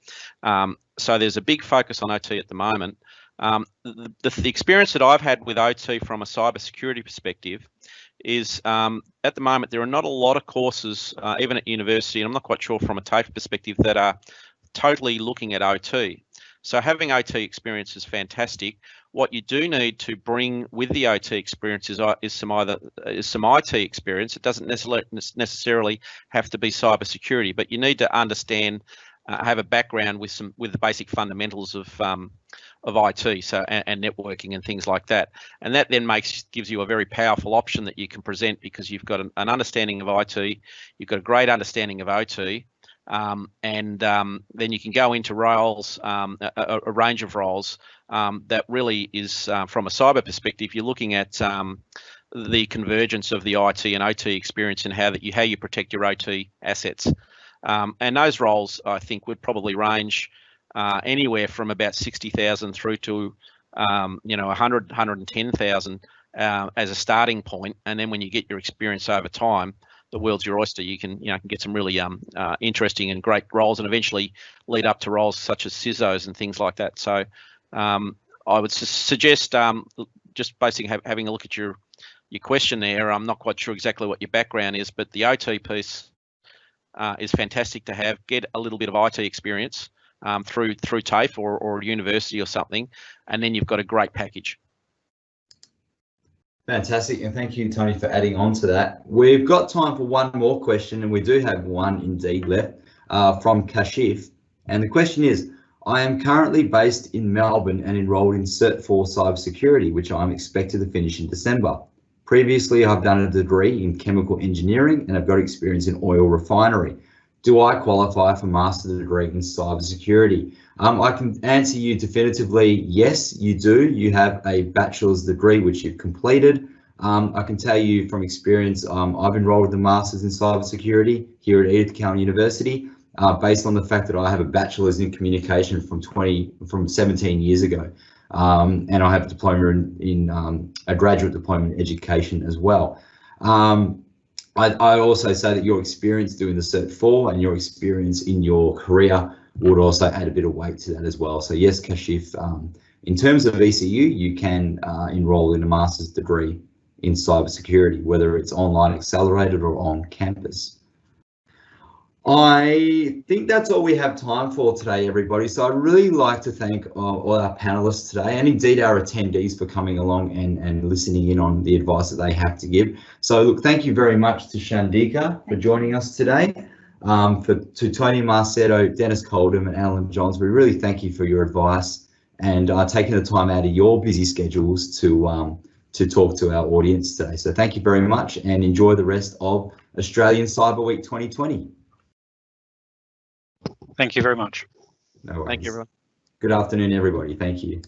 Speaker 4: So there's a big focus on OT at the moment. The experience that I've had with OT from a cybersecurity perspective is at the moment there are not a lot of courses, even at university, and I'm not quite sure from a TAFE perspective, that are totally looking at OT. So having OT experience is fantastic. What you do need to bring with the OT experience is some IT experience. It doesn't necessarily have to be cybersecurity, but you need to understand, have a background with the basic fundamentals of IT, so and networking and things like that. And that then gives you a very powerful option that you can present, because you've got an understanding of IT, you've got a great understanding of OT. And then you can go into roles, a range of roles that really is from a cyber perspective. You're looking at the convergence of the IT and OT experience and how you protect your OT assets. And those roles, I think, would probably range anywhere from about 60,000 through to 110,000 as a starting point. And then when you get your experience over time, the world's your oyster. You can get some really interesting and great roles, and eventually lead up to roles such as CISOs and things like that. So I would suggest just basically having a look at your question there. I'm not quite sure exactly what your background is, but the OT piece is fantastic to have. Get a little bit of IT experience through TAFE or university or something, and then you've got a great package.
Speaker 1: Fantastic, and thank you, Tony, for adding on to that. We've got time for one more question, and we do have one indeed left from Kashif. And the question is, I am currently based in Melbourne and enrolled in Cert 4 Cybersecurity, which I'm expected to finish in December. Previously, I've done a degree in chemical engineering and I've got experience in oil refinery. Do I qualify for master's degree in cybersecurity? I can answer you definitively, yes, you do. You have a bachelor's degree which you've completed. I can tell you from experience, I've enrolled in the Masters in Cybersecurity here at Edith Cowan University, based on the fact that I have a bachelor's in communication from 17 years ago. And I have a diploma in a graduate diploma in education as well. I also say that your experience doing the Cert 4 and your experience in your career would also add a bit of weight to that as well. So yes, Kashif, in terms of ECU, you can enroll in a master's degree in cybersecurity, whether it's online accelerated or on campus. I think that's all we have time for today, everybody. So I'd really like to thank all our panelists today, and indeed our attendees, for coming along and listening in on the advice that they have to give. So look, thank you very much to Chandika for joining us today. To Tony Marceddo, Denis Coldham and Alan Johns, we really thank you for your advice and taking the time out of your busy schedules to talk to our audience today. So thank you very much, and enjoy the rest of Australian Cyber Week 2020.
Speaker 3: Thank you very much.
Speaker 1: No worries.
Speaker 4: Thank you, everyone.
Speaker 1: Good afternoon, everybody. Thank you.